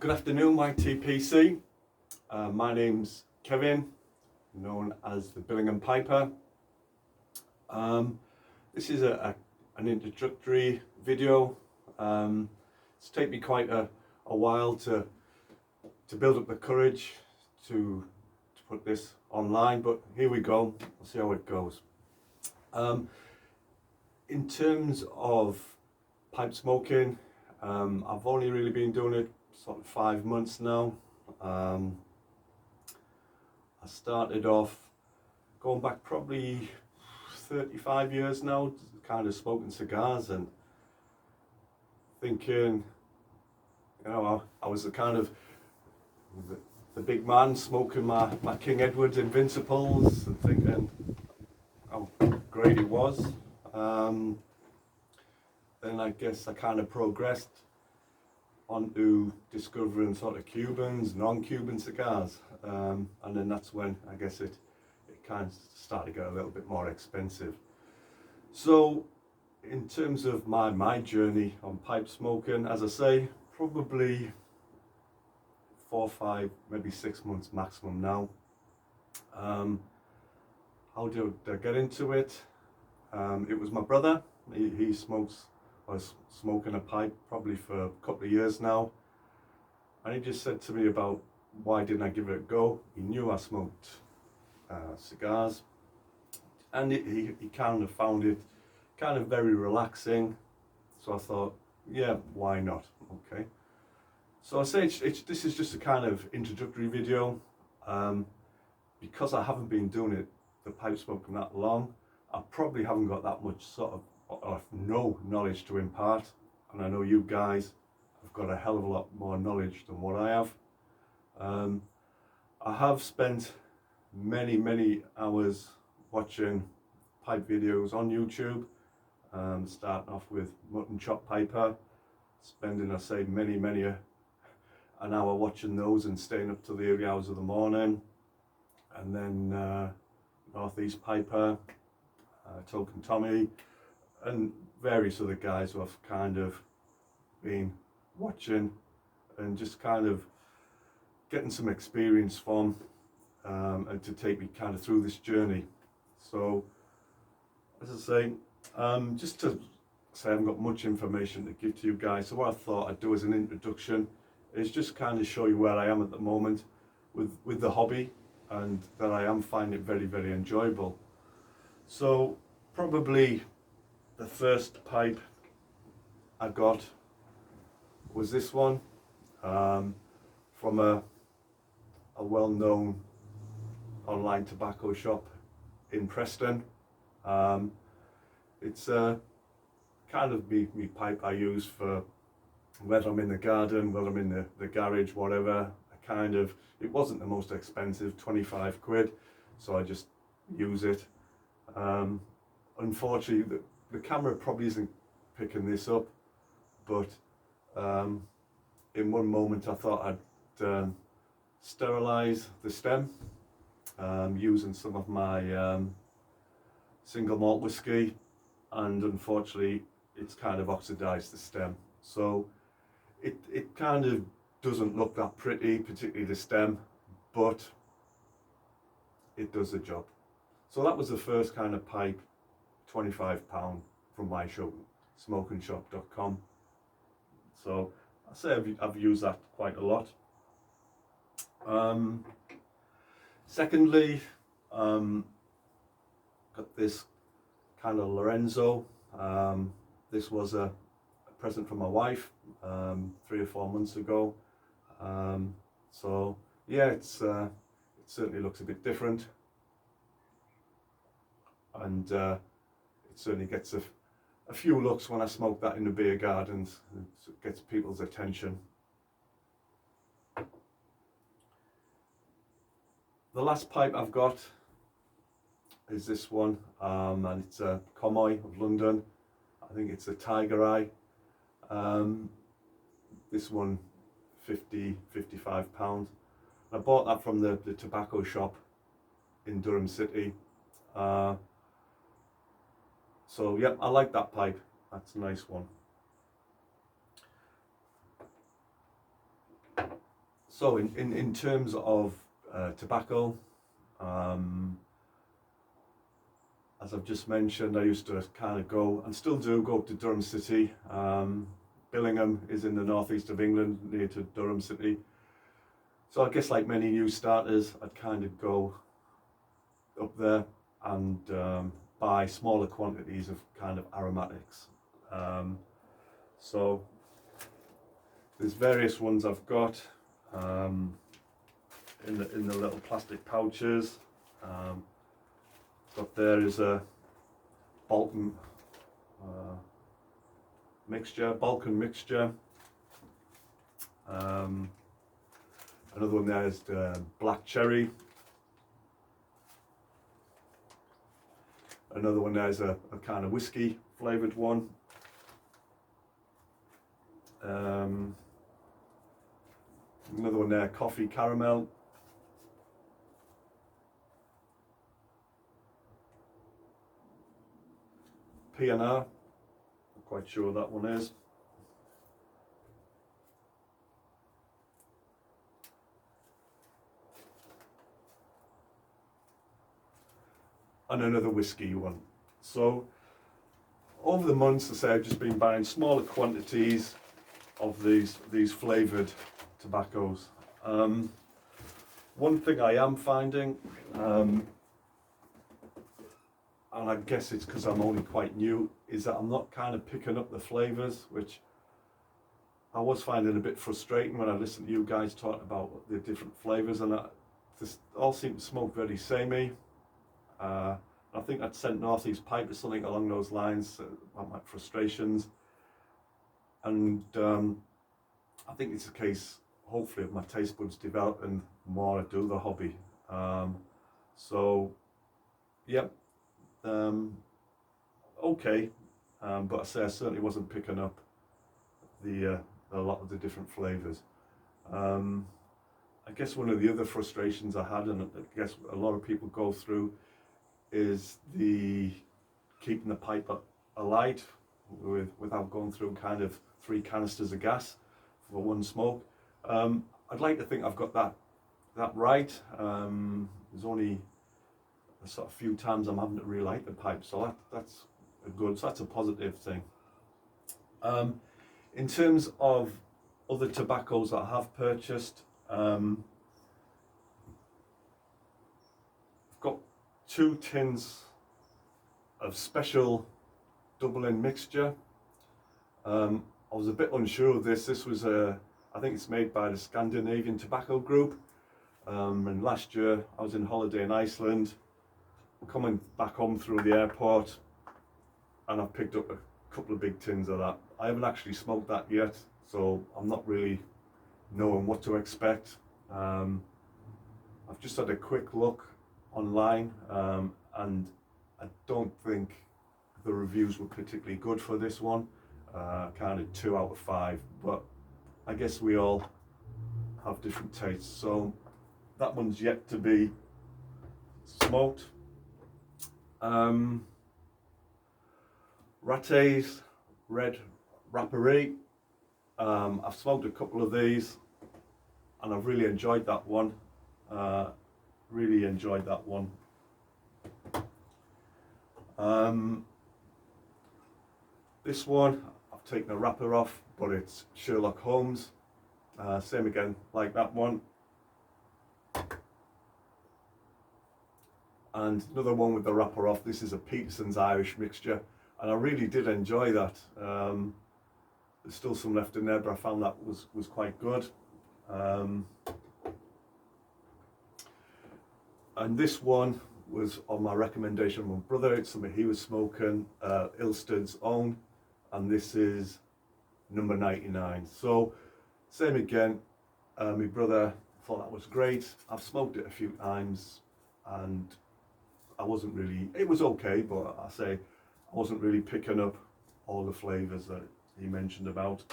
Good afternoon, my TPC. My name's Kevin, known as the Bilingham Piper. This is an introductory video. It's taken me quite a while to build up the courage to put this online, but here we go. We'll see how it goes. In terms of pipe smoking, I've only really been doing it sort of 5 months now. I started off going back probably 35 years now, kind of smoking cigars and thinking, you know, I was the kind of the big man smoking my King Edward's Invincibles and thinking how great it was. Then I guess I kind of progressed onto discovering sort of Cubans, non-Cuban cigars, and then that's when I guess it kind of started to get a little bit more expensive. So in terms of my journey on pipe smoking, as I say, probably 4, 5, maybe 6 months maximum now. How did I get into it? It was my brother. He was smoking a pipe probably for a couple of years now, and he just said to me about why didn't I give it a go. He knew I smoked cigars, and he kind of found it kind of very relaxing, so I thought, yeah, why not? Okay, so I say this is just a kind of introductory video, because I haven't been doing the pipe smoking that long. I probably haven't got that much sort of no knowledge to impart, and I know you guys have got a hell of a lot more knowledge than what I have. I have spent many hours watching pipe videos on YouTube, starting off with Mutton Chop Piper, spending, I say, many an hour watching those and staying up till the early hours of the morning, and then Northeast Piper, Token Tommy, and various other guys who I've kind of been watching and just kind of getting some experience from, and to take me kind of through this journey. So as I say, just to say, I haven't got much information to give to you guys, so what I thought I'd do as an introduction is just kind of show you where I am at the moment with the hobby, and that I am finding it very enjoyable. So probably the first pipe I got was this one, from a well-known online tobacco shop in Preston. It's kind of me pipe I use for whether I'm in the garden, whether I'm in the garage, whatever. It wasn't the most expensive, 25 quid, so I just use it. Unfortunately, the camera probably isn't picking this up, but in one moment I thought I'd sterilize the stem using some of my single malt whiskey, and unfortunately it's kind of oxidized the stem, so it kind of doesn't look that pretty, particularly the stem, but it does the job. So that was the first kind of pipe, £25 from my shop, smokingshop.com. So I say I've used that quite a lot. Secondly, got this kind of Lorenzo. This was a present from my wife 3 or 4 months ago. So yeah, it certainly looks a bit different, and it certainly gets a few looks when I smoke that in the beer gardens. It gets people's attention. The last pipe I've got is this one, and it's a Comoy of London. I think it's a Tiger Eye. This one, £55. I bought that from the tobacco shop in Durham City. So yeah, I like that pipe. That's a nice one. So in terms of tobacco, as I've just mentioned, I used to kind of go, and still do, go to Durham City. Billingham is in the northeast of England, near to Durham City. So I guess like many new starters, I'd kind of go up there and buy smaller quantities of kind of aromatics. So there's various ones I've got in the little plastic pouches. Got there is a Balkan mixture. Another one there is the black cherry. Another one there is a kind of whiskey flavoured one. Another one there, coffee caramel. P&R, not quite sure what that one is. And another whiskey one. So over the months, I say, I've just been buying smaller quantities of these flavoured tobaccos. One thing I am finding, and I guess it's because I'm only quite new, is that I'm not kind of picking up the flavours, which I was finding a bit frustrating when I listened to you guys talk about the different flavours, and this all seemed to smoke very samey. I think I'd sent Northeast Piper something along those lines about my frustrations, and I think it's a case, hopefully, of my taste buds developing more I do the hobby. So, yep, okay, but I say I certainly wasn't picking up a lot of the different flavours. I guess one of the other frustrations I had, and I guess a lot of people go through, is keeping the pipe alight without going through kind of 3 canisters of gas for one smoke. I'd like to think I've got that right. There's only a sort of few times I'm having to relight the pipe, so that's a positive thing. In terms of other tobaccos that I have purchased, I've got 2 tins of special double-in mixture. I was a bit unsure of this. This was I think it's made by the Scandinavian Tobacco Group. And last year I was in holiday in Iceland, coming back home through the airport, and I've picked up a couple of big tins of that. I haven't actually smoked that yet, so I'm not really knowing what to expect. I've just had a quick look online, and I don't think the reviews were particularly good for this one. Kind of 2 out of 5, but I guess we all have different tastes, so that one's yet to be smoked. Rattay's Red Rapparee. I've smoked a couple of these, and I've really enjoyed that one. This one, I've taken the wrapper off, but it's Sherlock Holmes. Same again, like that one. And another one with the wrapper off. This is a Peterson's Irish mixture, and I really did enjoy that. There's still some left in there, but I found that was quite good. And this one was on my recommendation from my brother. It's something he was smoking, Ilstead's own, and this is number 99. So same again, my brother thought that was great. I've smoked it a few times, and I wasn't really, it was okay, but I say I wasn't really picking up all the flavours that he mentioned about.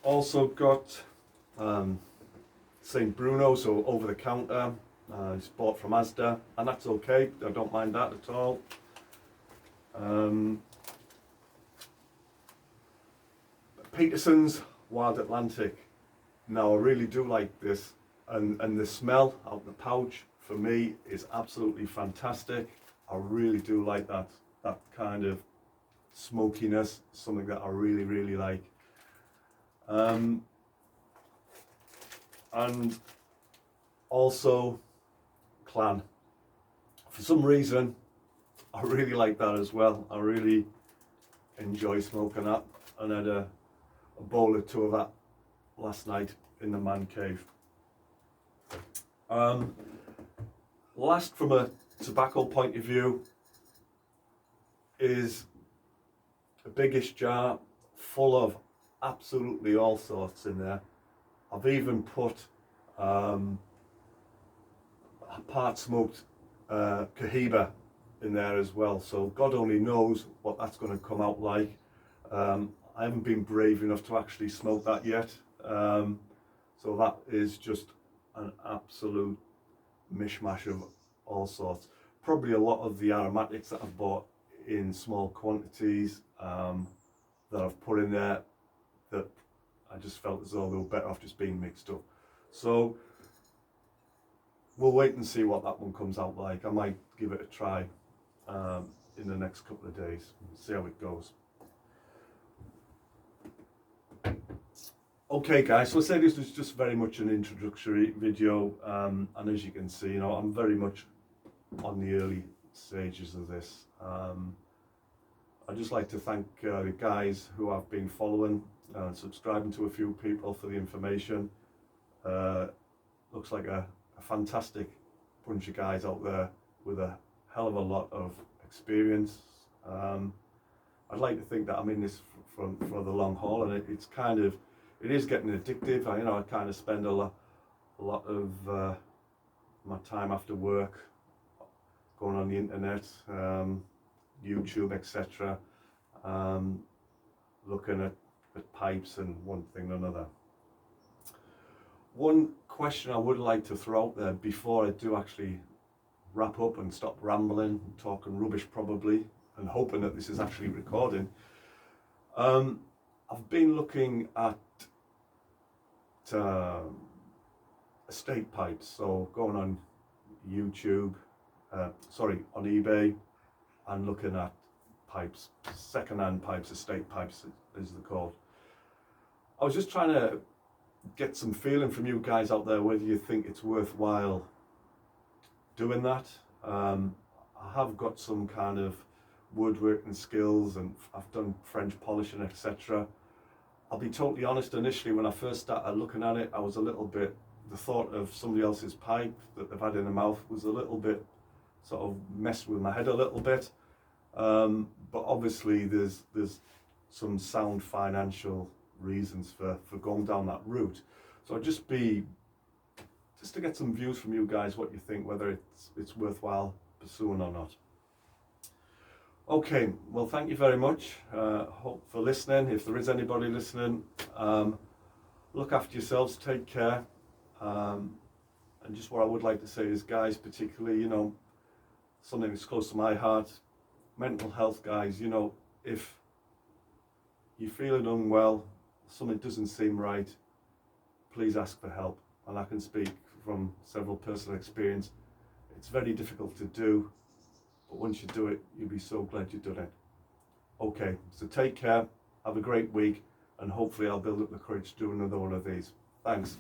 Also got St. Bruno, so over the counter. It's bought from Asda, and that's okay. I don't mind that at all. Peterson's Wild Atlantic. Now I really do like this, and the smell out the pouch for me is absolutely fantastic. I really do like that kind of smokiness, something that I really like. And also Clan. For some reason, I really like that as well. I really enjoy smoking that, and I had a bowl or two of that last night in the man cave. Last, from a tobacco point of view, is a biggish jar full of absolutely all sorts in there. I've even put part smoked Cohiba in there as well, so God only knows what that's going to come out like. I haven't been brave enough to actually smoke that yet, so that is just an absolute mishmash of all sorts. Probably a lot of the aromatics that I've bought in small quantities that I've put in there that I just felt as though they were better off just being mixed up. So we'll wait and see what that one comes out like. I might give it a try in the next couple of days and see how it goes. Okay guys, so I say this was just very much an introductory video, and as you can see, you know, I'm very much on the early stages of this. I'd just like to thank the guys who I've been following and subscribing to, a few people, for the information. Looks like a fantastic bunch of guys out there with a hell of a lot of experience. I'd like to think that I'm in this for the long haul, and it is getting addictive. I kind of spend a lot of my time after work going on the internet, YouTube, etc., looking at pipes and one thing and another. One question I would like to throw out there before I do actually wrap up and stop rambling and talking rubbish probably, and hoping that this is actually recording. I've been looking at estate pipes, so going on YouTube, on eBay, and looking at pipes, second-hand pipes, estate pipes as they're called. I was just trying to get some feeling from you guys out there whether you think it's worthwhile doing that. I have got some kind of woodworking skills, and I've done French polishing, etc. I'll be totally honest, initially when I first started looking at it, I was a little bit, the thought of somebody else's pipe that they've had in their mouth was a little bit, sort of messed with my head a little bit. But obviously there's some sound financial reasons for going down that route. So I'd just to get some views from you guys, what you think, whether it's worthwhile pursuing or not. Okay, well, thank you very much. Hope for listening. If there is anybody listening, look after yourselves, take care. And just what I would like to say is, guys, particularly, something that's close to my heart, mental health, guys, if you're feeling unwell, something doesn't seem right, please ask for help. And I can speak from several personal experience. It's very difficult to do, but once you do it, you'll be so glad you've done it. Okay, so take care, have a great week, and hopefully I'll build up the courage to do another one of these. Thanks.